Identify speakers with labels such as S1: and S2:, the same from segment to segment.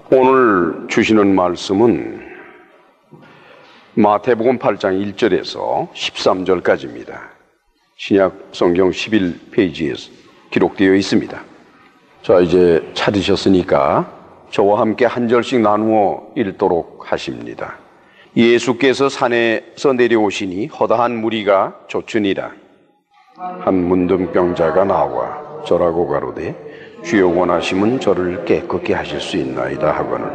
S1: 오늘 주시는 말씀은 마태복음 8장 1절에서 13절까지입니다. 신약 성경 11페이지에 기록되어 있습니다. 자, 이제 찾으셨으니까 저와 함께 한 절씩 나누어 읽도록 하십니다. 예수께서 산에서 내려오시니 허다한 무리가 쫓으니라. 한 문둥병자가 나와 저라고 가로되 주여 원하시면 저를 깨끗게 하실 수 있나이다 하거늘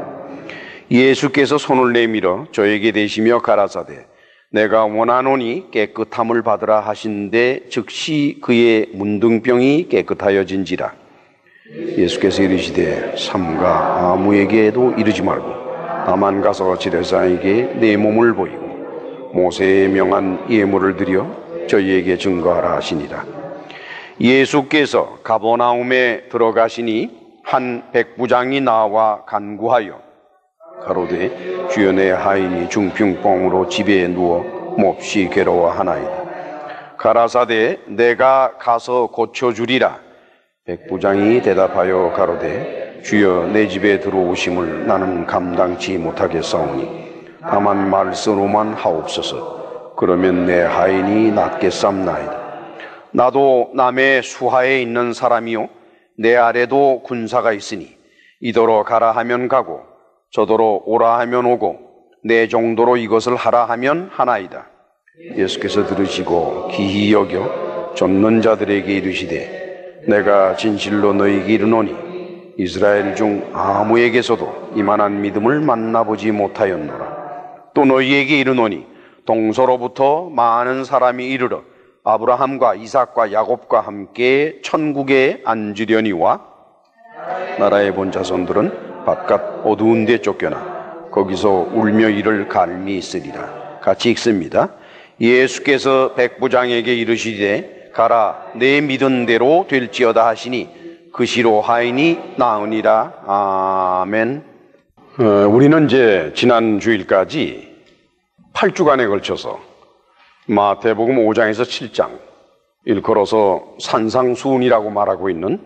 S1: 예수께서 손을 내밀어 저에게 대시며 가라사대 내가 원하노니 깨끗함을 받으라 하신데 즉시 그의 문둥병이 깨끗하여진지라. 예수께서 이르시되 삼가 아무에게도 이르지 말고 다만 가서 지레사에게 내 몸을 보이고 모세의 명한 예물을 드려 저희에게 증거하라 하시니라. 예수께서 가버나움에 들어가시니 한 백부장이 나와 간구하여 가로되 주여 내 하인이 중풍병으로 집에 누워 몹시 괴로워하나이다. 가라사대 내가 가서 고쳐주리라. 백부장이 대답하여 가로되 주여 내 집에 들어오심을 나는 감당치 못하겠사오니 다만 말씀으로만 하옵소서. 그러면 내 하인이 낫겠삼나이다. 나도 남의 수하에 있는 사람이요 내 아래도 군사가 있으니 이더러 가라 하면 가고 저더러 오라 하면 오고 내 정도로 이것을 하라 하면 하나이다. 예수께서 들으시고 기히 여겨 쫓는 자들에게 이르시되 내가 진실로 너희에게 이르노니 이스라엘 중 아무에게서도 이만한 믿음을 만나보지 못하였노라. 또 너희에게 이르노니 동서로부터 많은 사람이 이르러 아브라함과 이삭과 야곱과 함께 천국에 앉으려니와 나라의 본 자손들은 바깥 어두운 데 쫓겨나 거기서 울며 이를 갈미 있으리라. 같이 읽습니다. 예수께서 백부장에게 이르시되 가라 내 믿은 대로 될지어다 하시니 그 시로 하인이 나으니라. 아멘. 우리는 이제 지난 주일까지 8주간에 걸쳐서 마태복음 5장에서 7장 일컬어서 산상수훈이라고 말하고 있는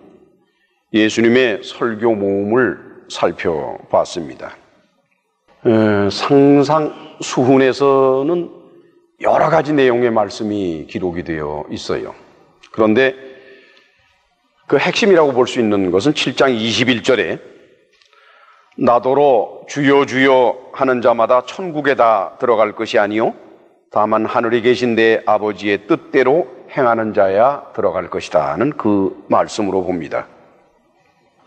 S1: 예수님의 설교 모음을 살펴봤습니다. 상상수훈에서는 여러 가지 내용의 말씀이 기록이 되어 있어요. 그런데 그 핵심이라고 볼 수 있는 것은 7장 21절에 나더러 주여 주여 하는 자마다 천국에 다 들어갈 것이 아니요 다만 하늘에 계신 내 아버지의 뜻대로 행하는 자야 들어갈 것이다는 그 말씀으로 봅니다.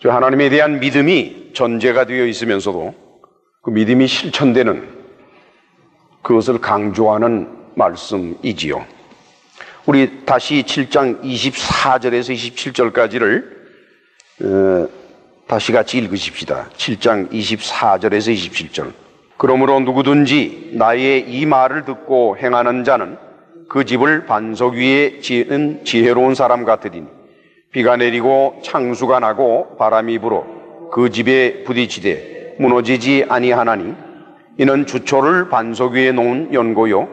S1: 하나님에 대한 믿음이 전제가 되어 있으면서도 그 믿음이 실천되는 그것을 강조하는 말씀이지요. 우리 다시 7장 24절에서 27절까지를 다시 같이 읽으십시다. 7장 24절에서 27절. 그러므로 누구든지 나의 이 말을 듣고 행하는 자는 그 집을 반석 위에 지은 지혜로운 사람 같으리니 비가 내리고 창수가 나고 바람이 불어 그 집에 부딪히되 무너지지 아니하나니 이는 주초를 반석 위에 놓은 연고요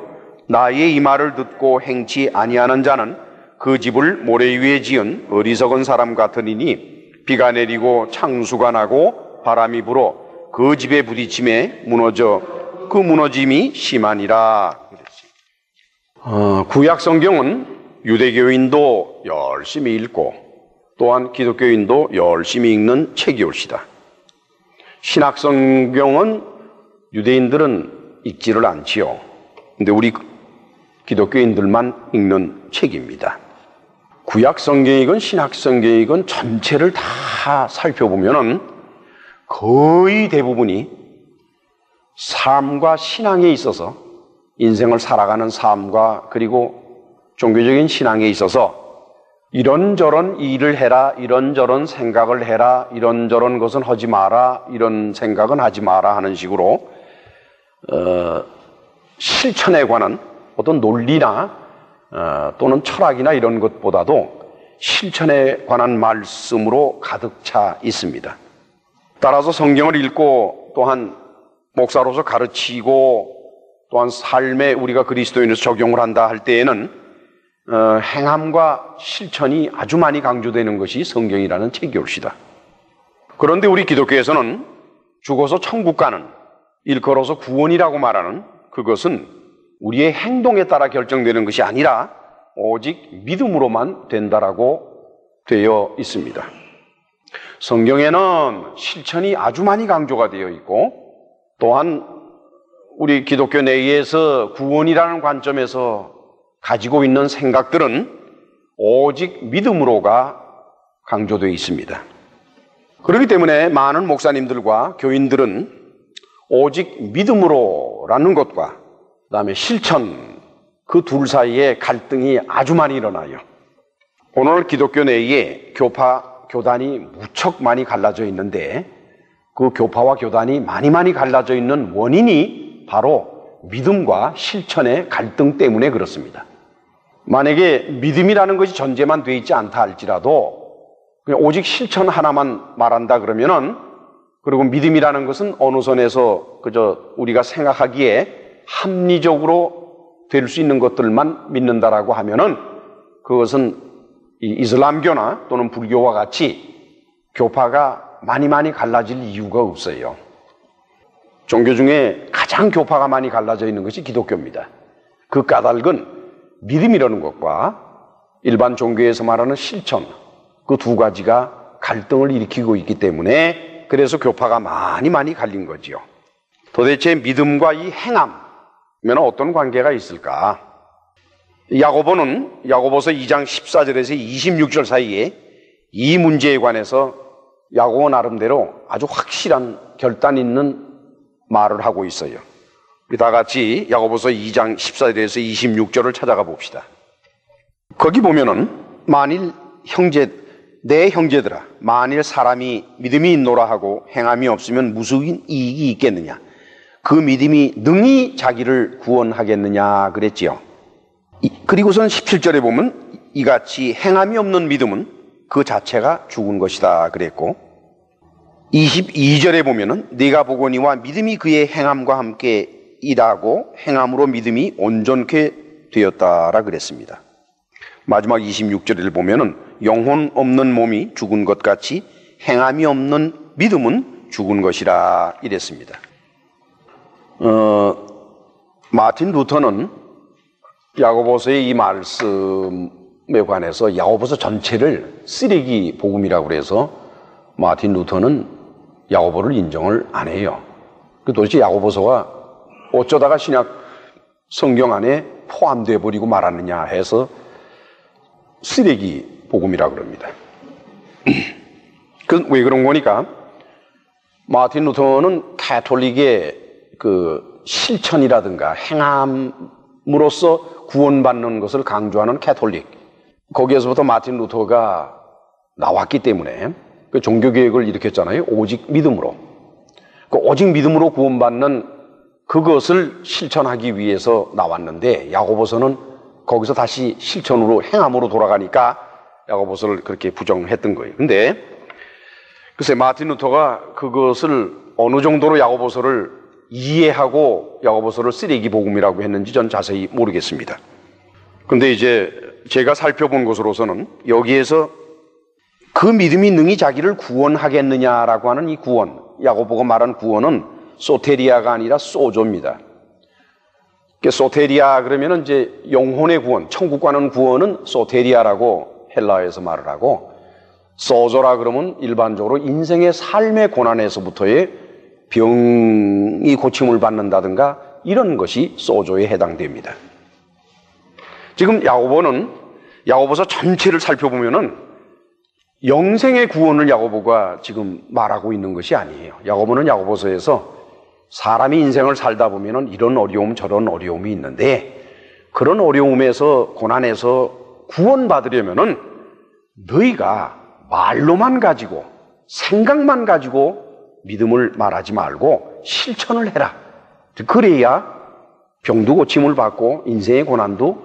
S1: 나의 이 말을 듣고 행치 아니하는 자는 그 집을 모래 위에 지은 어리석은 사람 같으리니 비가 내리고 창수가 나고 바람이 불어 그 집에 부딪힘에 무너져 그 무너짐이 심하니라. 구약 성경은 유대교인도 열심히 읽고 또한 기독교인도 열심히 읽는 책이올시다. 신약 성경은 유대인들은 읽지를 않지요. 근데 우리 기독교인들만 읽는 책입니다. 구약 성경이건 신약 성경이건 전체를 다 살펴보면은 거의 대부분이 삶과 신앙에 있어서 인생을 살아가는 삶과 그리고 종교적인 신앙에 있어서 이런저런 일을 해라, 이런저런 생각을 해라, 이런저런 것은 하지 마라, 이런 생각은 하지 마라 하는 식으로 실천에 관한 어떤 논리나 또는 철학이나 이런 것보다도 실천에 관한 말씀으로 가득 차 있습니다. 따라서 성경을 읽고 또한 목사로서 가르치고 또한 삶에 우리가 그리스도인으로서 적용을 한다 할 때에는 행함과 실천이 아주 많이 강조되는 것이 성경이라는 책이올시다. 그런데 우리 기독교에서는 죽어서 천국 가는, 일컬어서 구원이라고 말하는 그것은 우리의 행동에 따라 결정되는 것이 아니라 오직 믿음으로만 된다라고 되어 있습니다. 성경에는 실천이 아주 많이 강조가 되어 있고, 또한 우리 기독교 내에서 구원이라는 관점에서 가지고 있는 생각들은 오직 믿음으로가 강조되어 있습니다. 그렇기 때문에 많은 목사님들과 교인들은 오직 믿음으로라는 것과 그 다음에 실천, 그 둘 사이에 갈등이 아주 많이 일어나요. 오늘 기독교 내에 교파, 교단이 무척 많이 갈라져 있는데, 그 교파와 교단이 많이 갈라져 있는 원인이 바로 믿음과 실천의 갈등 때문에 그렇습니다. 만약에 믿음이라는 것이 전제만 돼 있지 않다 할지라도 그냥 오직 실천 하나만 말한다 그러면은, 그리고 믿음이라는 것은 어느 선에서 그저 우리가 생각하기에 합리적으로 될 수 있는 것들만 믿는다라고 하면은, 그것은 이 이슬람교나 또는 불교와 같이 교파가 많이 갈라질 이유가 없어요. 종교 중에 가장 교파가 많이 갈라져 있는 것이 기독교입니다. 그 까닭은 믿음이라는 것과 일반 종교에서 말하는 실천, 그 두 가지가 갈등을 일으키고 있기 때문에 그래서 교파가 많이 갈린 거지요. 도대체 믿음과 이 행함에는 어떤 관계가 있을까? 야고보서 2장 14절에서 26절 사이에 이 문제에 관해서 야고보 나름대로 아주 확실한 결단 있는 말을 하고 있어요. 우리 다 같이 야고보서 2장 14절에서 26절을 찾아가 봅시다. 거기 보면은 만일 내 형제들아, 만일 사람이 믿음이 있노라 하고 행함이 없으면 무슨 이익이 있겠느냐? 그 믿음이 능히 자기를 구원하겠느냐 그랬지요. 그리고선 17절에 보면 이같이 행함이 없는 믿음은 그 자체가 죽은 것이다 그랬고, 22절에 보면은 네가 보거니와 믿음이 그의 행함과 함께 일하고 행함으로 믿음이 온전케 되었다라 그랬습니다. 마지막 26절을 보면은 영혼 없는 몸이 죽은 것 같이 행함이 없는 믿음은 죽은 것이라 이랬습니다. 마틴 루터는 야고보서의 이 말씀에 관해서 야고보서 전체를 쓰레기 복음이라고 그래서 마틴 루터는 야고보를 인정을 안 해요. 도대체 야고보서가 어쩌다가 신약 성경 안에 포함되어 버리고 말았느냐 해서 쓰레기 복음이라고 그럽니다. 왜 그런 거니까, 마틴 루터는 가톨릭의 그 실천이라든가 행함으로써 구원받는 것을 강조하는 가톨릭, 거기에서부터 마틴 루터가 나왔기 때문에 그 종교개혁을 일으켰잖아요. 오직 믿음으로. 그 오직 믿음으로 구원받는 그것을 실천하기 위해서 나왔는데, 야고보서는 거기서 다시 실천으로 행함으로 돌아가니까 야고보서를 그렇게 부정했던 거예요. 근데 글쎄 마틴 루터가 그것을 어느 정도로 야고보서를 이해하고 야고보서를 쓰레기 복음이라고 했는지 전 자세히 모르겠습니다. 근데 이제 제가 살펴본 것으로서는 여기에서 그 믿음이 능히 자기를 구원하겠느냐라고 하는 이 구원, 야고보가 말한 구원은 소테리아가 아니라 소조입니다. 소테리아 그러면은 이제 영혼의 구원, 천국 가는 구원은 소테리아라고 헬라어에서 말을 하고, 소조라 그러면 일반적으로 인생의 삶의 고난에서부터의 병이 고침을 받는다든가 이런 것이 소조에 해당됩니다. 지금 야고보서 전체를 살펴보면은 영생의 구원을 야고보가 지금 말하고 있는 것이 아니에요. 야고보는 야고보서에서 사람이 인생을 살다 보면은 이런 어려움 저런 어려움이 있는데, 그런 어려움에서 고난에서 구원받으려면은 너희가 말로만 가지고 생각만 가지고 믿음을 말하지 말고 실천을 해라. 그래야 병도 고침을 받고 인생의 고난도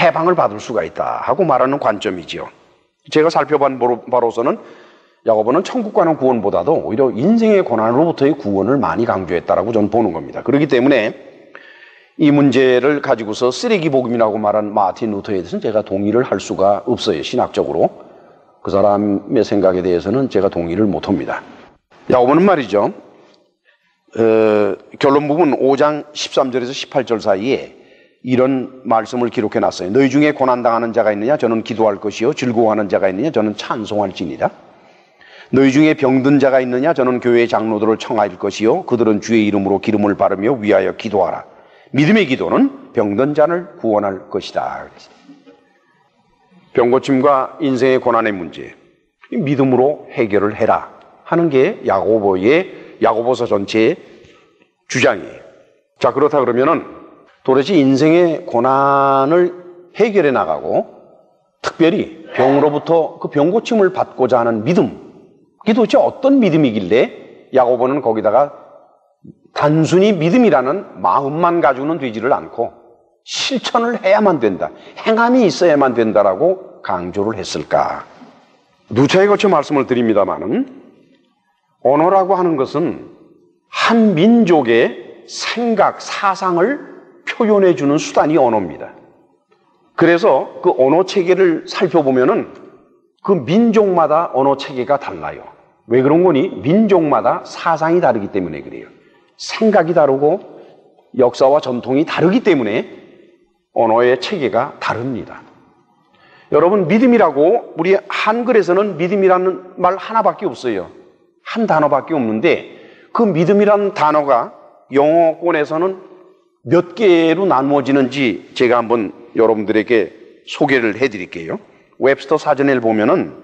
S1: 해방을 받을 수가 있다 하고 말하는 관점이지요. 제가 살펴본 바로서는 야고보는 천국 가는 구원보다도 오히려 인생의 고난으로부터의 구원을 많이 강조했다라고 저는 보는 겁니다. 그렇기 때문에 이 문제를 가지고서 쓰레기 복음이라고 말한 마틴 루터에 대해서는 제가 동의를 할 수가 없어요. 신학적으로 그 사람의 생각에 대해서는 제가 동의를 못합니다. 야고보는 말이죠, 결론 부분 5장 13절에서 18절 사이에 이런 말씀을 기록해 놨어요. 너희 중에 고난당하는 자가 있느냐? 저는 기도할 것이요. 즐거워하는 자가 있느냐? 저는 찬송할지니라. 너희 중에 병든 자가 있느냐? 저는 교회의 장로들을 청할 것이요. 그들은 주의 이름으로 기름을 바르며 위하여 기도하라. 믿음의 기도는 병든 자를 구원할 것이다. 병고침과 인생의 고난의 문제, 믿음으로 해결을 해라 하는 게 야고보서 전체의 주장이에요. 자, 그렇다 그러면은 도대체 인생의 고난을 해결해 나가고 특별히 병으로부터 그 병고침을 받고자 하는 믿음, 이게 도대체 어떤 믿음이길래 야고보는 거기다가 단순히 믿음이라는 마음만 가지고는 되지를 않고 실천을 해야만 된다, 행함이 있어야만 된다라고 강조를 했을까? 누차에 거쳐 말씀을 드립니다마는 언어라고 하는 것은 한 민족의 생각, 사상을 표현해 주는 수단이 언어입니다. 그래서 그 언어 체계를 살펴보면은 그 민족마다 언어 체계가 달라요. 왜 그런 거니? 민족마다 사상이 다르기 때문에 그래요. 생각이 다르고 역사와 전통이 다르기 때문에 언어의 체계가 다릅니다. 여러분, 믿음이라고 우리 한글에서는 믿음이라는 말 하나밖에 없어요. 한 단어밖에 없는데 그 믿음이라는 단어가 영어권에서는 몇 개로 나누어지는지 제가 한번 여러분들에게 소개를 해드릴게요. 웹스터 사전을 보면은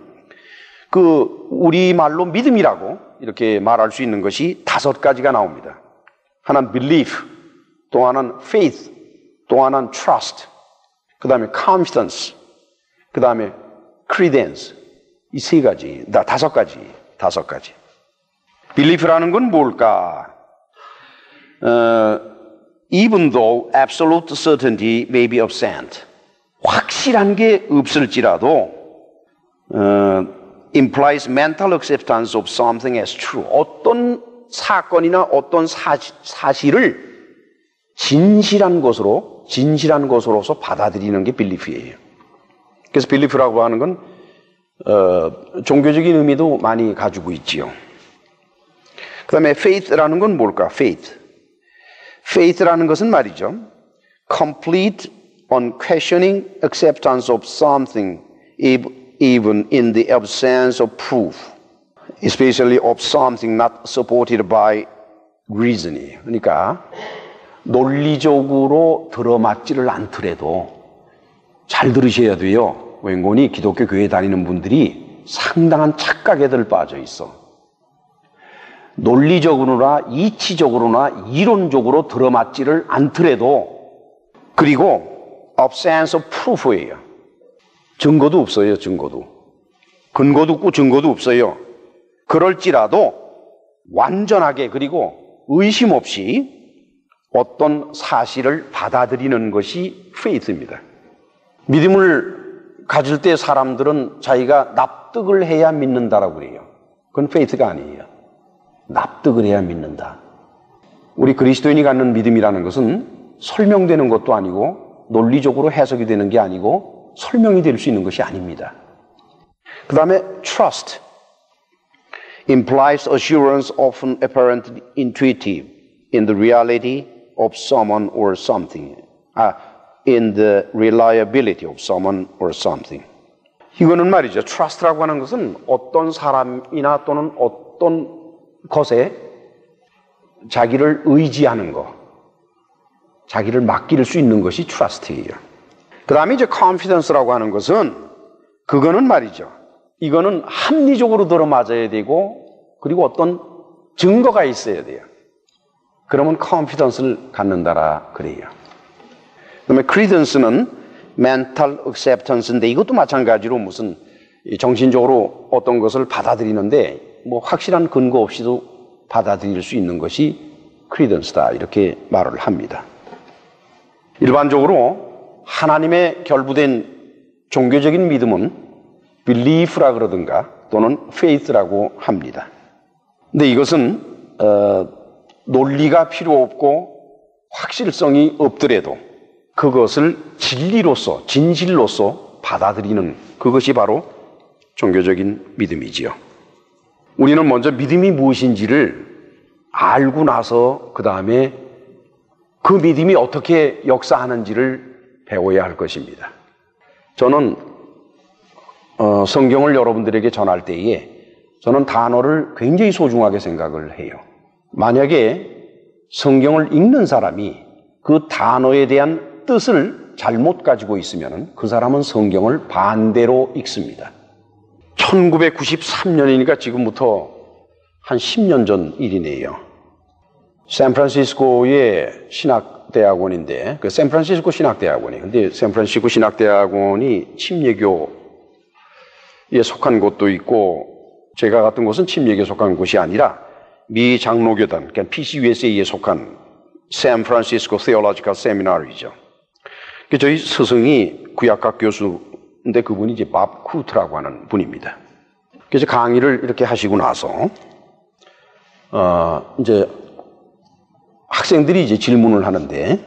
S1: 그 우리말로 믿음이라고 이렇게 말할 수 있는 것이 5가지가 나옵니다. 하나는 belief, 또 하나는 faith, 또 하나는 trust, 그 다음에 confidence, 그 다음에 credence. 이 3가지, 5가지. belief라는 건 뭘까? Even though absolute certainty may be absent. 확실한 게 없을지라도 implies mental acceptance of something as true. 어떤 사건이나 어떤 사실을 진실한 것으로서 받아들이는 게 belief이에요. 그래서 belief라고 하는 건 종교적인 의미도 많이 가지고 있지요. 그 다음에 faith라는 건 뭘까? faith라는 것은 말이죠, complete, unquestioning acceptance of something even in the absence of proof, especially of something not supported by reasoning. 그러니까 논리적으로 들어맞지를 않더라도, 잘 들으셔야 돼요. 웬거니 기독교 교회 다니는 분들이 상당한 착각에들 빠져 있어. 논리적으로나 이치적으로나 이론적으로 들어맞지를 않더라도, 그리고 absence of proof예요. 증거도 없어요. 근거도 없고 증거도 없어요. 그럴지라도 완전하게, 그리고 의심 없이 어떤 사실을 받아들이는 것이 faith입니다. 믿음을 가질 때 사람들은 자기가 납득을 해야 믿는다라고 그래요. 그건 faith가 아니에요. 납득을 해야 믿는다. 우리 그리스도인이 갖는 믿음이라는 것은 설명되는 것도 아니고 논리적으로 해석이 되는 게 아니고 설명이 될 수 있는 것이 아닙니다. 그 다음에 trust implies assurance often apparently intuitive in the reality of someone or something. In the reliability of someone or something. 이거는 말이죠, trust라고 하는 것은 어떤 사람이나 또는 어떤 것에 자기를 의지하는 것, 자기를 맡길 수 있는 것이 trust예요. 그 다음에 이제 confidence라고 하는 것은, 그거는 말이죠, 이거는 합리적으로 들어맞아야 되고, 그리고 어떤 증거가 있어야 돼요. 그러면 confidence를 갖는다라 그래요. 그 다음에 credence는 mental acceptance인데, 이것도 마찬가지로 무슨 정신적으로 어떤 것을 받아들이는데 뭐 확실한 근거 없이도 받아들일 수 있는 것이 credence다, 이렇게 말을 합니다. 일반적으로 하나님의 결부된 종교적인 믿음은 belief라 그러든가 또는 faith라고 합니다. 근데 이것은 논리가 필요 없고 확실성이 없더라도 그것을 진리로서, 진실로서 받아들이는, 그것이 바로 종교적인 믿음이지요. 우리는 먼저 믿음이 무엇인지를 알고 나서 그 다음에 그 믿음이 어떻게 역사하는지를 배워야 할 것입니다. 저는 성경을 여러분들에게 전할 때에 저는 단어를 굉장히 소중하게 생각을 해요. 만약에 성경을 읽는 사람이 그 단어에 대한 뜻을 잘못 가지고 있으면 그 사람은 성경을 반대로 읽습니다. 1993년이니까 지금부터 한 10년 전 일이네요. 샌프란시스코의 신학대학원인데, 그 샌프란시스코 신학대학원이에요. 근데 샌프란시스코 신학대학원이 침례교에 속한 곳도 있고, 제가 갔던 곳은 침례교에 속한 곳이 아니라 미 장로교단, 그러니까 PCUSA에 속한 샌프란시스코 Theological Seminary죠. 저희 스승이 구약학 교수인데 그분이 이제 밥 쿠트라고 하는 분입니다. 그래서 강의를 이렇게 하시고 나서 이제 학생들이 이제 질문을 하는데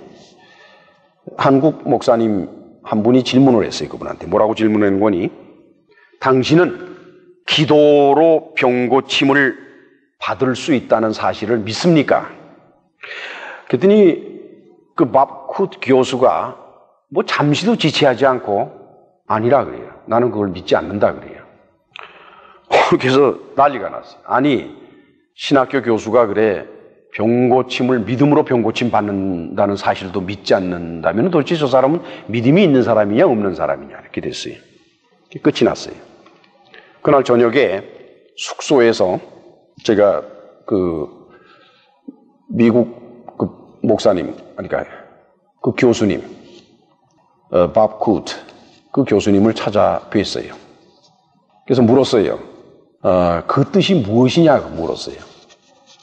S1: 한국 목사님 한 분이 질문을 했어요. 그분한테 뭐라고 질문한 거니? 당신은 기도로 병 고침을 받을 수 있다는 사실을 믿습니까? 그랬더니 그 밥 쿠트 교수가 뭐 잠시도 지체하지 않고 아니라 그래요. 나는 그걸 믿지 않는다 그래요. 그래서 난리가 났어요. 아니, 신학교 교수가 그래 병고침을 믿음으로 병고침 받는다는 사실도 믿지 않는다면 도대체 저 사람은 믿음이 있는 사람이냐 없는 사람이냐 이렇게 됐어요. 끝이 났어요. 그날 저녁에 숙소에서 제가 그 미국 그 목사님, 그러니까 그 교수님, 밥 쿠트, 그 교수님을 찾아뵀어요. 그래서 물었어요. 그 뜻이 무엇이냐고 물었어요.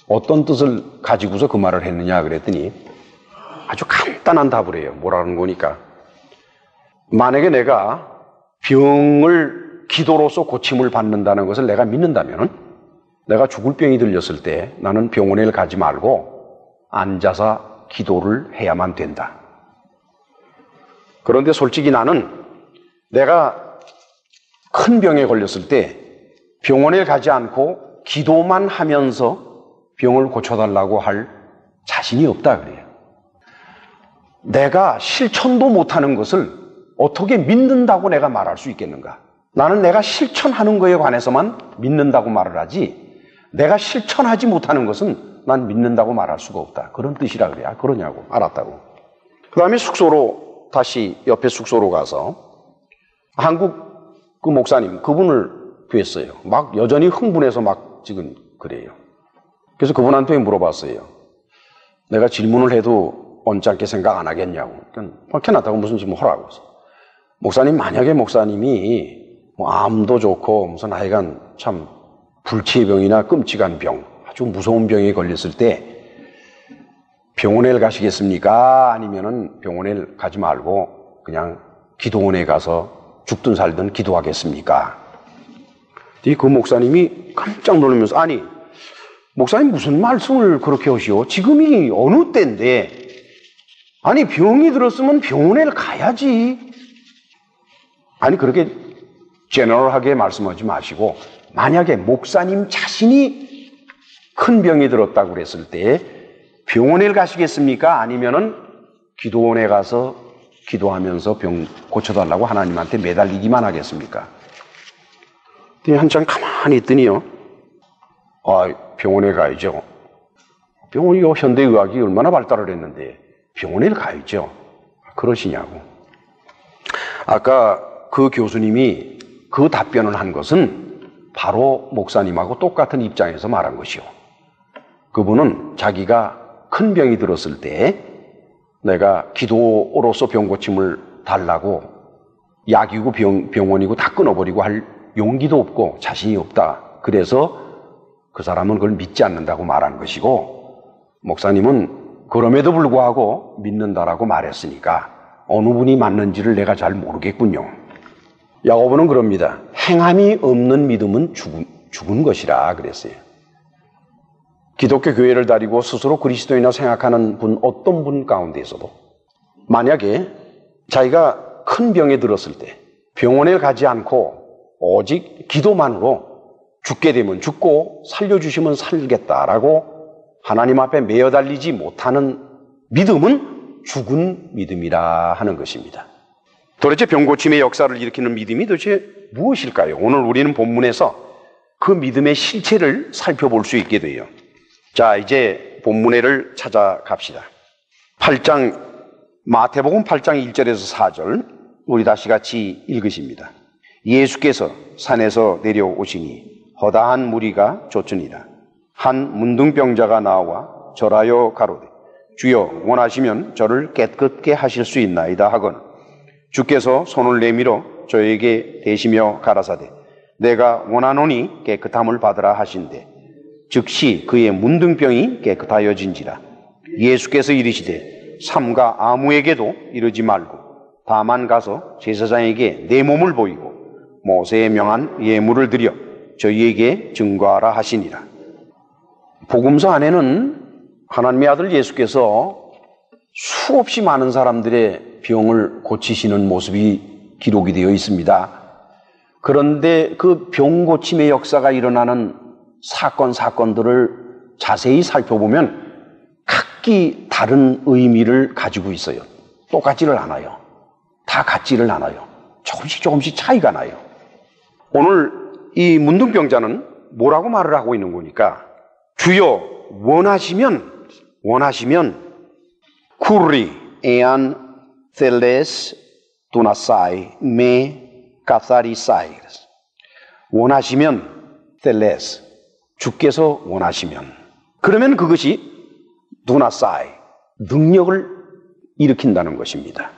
S1: 어떤 뜻을 가지고서 그 말을 했느냐 그랬더니 아주 간단한 답을 해요. 뭐라는 거니까. 만약에 내가 병을 기도로서 고침을 받는다는 것을 내가 믿는다면 내가 죽을 병이 들렸을 때 나는 병원에 가지 말고 앉아서 기도를 해야만 된다. 그런데 솔직히 나는 내가 큰 병에 걸렸을 때 병원에 가지 않고 기도만 하면서 병을 고쳐달라고 할 자신이 없다 그래요. 내가 실천도 못하는 것을 어떻게 믿는다고 내가 말할 수 있겠는가? 나는 내가 실천하는 것에 관해서만 믿는다고 말을 하지 내가 실천하지 못하는 것은 난 믿는다고 말할 수가 없다. 그런 뜻이라 그래요. 그러냐고. 알았다고. 그 다음에 숙소로 다시 옆에 숙소로 가서 한국 그 목사님 그분을 뵀어요. 막 여전히 흥분해서 막 지금 그래요. 그래서 그분한테 물어봤어요. 내가 질문을 해도 언짢게 생각 안 하겠냐고. 그러니까 캐나다고 무슨 질문 하라고. 목사님, 만약에 목사님이 뭐 암도 좋고 무슨 하여간 참 불치의 병이나 끔찍한 병, 아주 무서운 병에 걸렸을 때 병원에 가시겠습니까? 아니면은 병원에 가지 말고 그냥 기도원에 가서 죽든 살든 기도하겠습니까? 그 목사님이 깜짝 놀라면서 아니 목사님 무슨 말씀을 그렇게 하시오? 지금이 어느 때인데 아니 병이 들었으면 병원에 가야지. 아니 그렇게 제너럴하게 말씀하지 마시고 만약에 목사님 자신이 큰 병이 들었다고 그랬을 때 병원에 가시겠습니까? 아니면은 기도원에 가서 기도하면서 병 고쳐달라고 하나님한테 매달리기만 하겠습니까? 한참 가만히 있더니요. 병원에 가야죠. 병원이 현대의학이 얼마나 발달을 했는데 병원에 가야죠. 그러시냐고. 아까 그 교수님이 그 답변을 한 것은 바로 목사님하고 똑같은 입장에서 말한 것이요. 그분은 자기가 큰 병이 들었을 때 내가 기도로서 병 고침을 달라고 약이고 병원이고 다 끊어버리고 할 용기도 없고 자신이 없다. 그래서 그 사람은 그걸 믿지 않는다고 말한 것이고 목사님은 그럼에도 불구하고 믿는다라고 말했으니까 어느 분이 맞는지를 내가 잘 모르겠군요. 야고보는 그럽니다. 행함이 없는 믿음은 죽은 것이라 그랬어요. 기독교 교회를 다니고 스스로 그리스도인이라 생각하는 분 어떤 분 가운데에서도 만약에 자기가 큰 병에 들었을 때 병원에 가지 않고 오직 기도만으로 죽게 되면 죽고 살려주시면 살겠다라고 하나님 앞에 매어 달리지 못하는 믿음은 죽은 믿음이라 하는 것입니다. 도대체 병고침의 역사를 일으키는 믿음이 도대체 무엇일까요? 오늘 우리는 본문에서 그 믿음의 실체를 살펴볼 수 있게 돼요. 자, 이제 본문회를 찾아갑시다. 마태복음 8장 1절에서 4절 우리 다시 같이 읽으십니다. 예수께서 산에서 내려오시니 허다한 무리가 쫓으니라. 한 문둥병자가 나와 절하여 가로되 주여 원하시면 저를 깨끗게 하실 수 있나이다 하거늘 주께서 손을 내밀어 저에게 대시며 가라사대 내가 원하노니 깨끗함을 받으라 하신대 즉시 그의 문둥병이 깨끗하여진지라. 예수께서 이르시되 삼가 아무에게도 이르지 말고 다만 가서 제사장에게 내 몸을 보이고 모세의 명한 예물을 드려 저희에게 증거하라 하시니라. 복음서 안에는 하나님의 아들 예수께서 수없이 많은 사람들의 병을 고치시는 모습이 기록이 되어 있습니다. 그런데 그 병 고침의 역사가 일어나는 사건들을 자세히 살펴보면 각기 다른 의미를 가지고 있어요. 똑같지를 않아요. 다 같지를 않아요. 조금씩 차이가 나요. 오늘 이 문둥병자는 뭐라고 말을 하고 있는 거니까 주여 원하시면 쿠리 에안 텔레스 도나사이 메 카사리사이 원하시면 텔레스 주께서 원하시면 그러면 그것이 도나사이 능력을 일으킨다는 것입니다.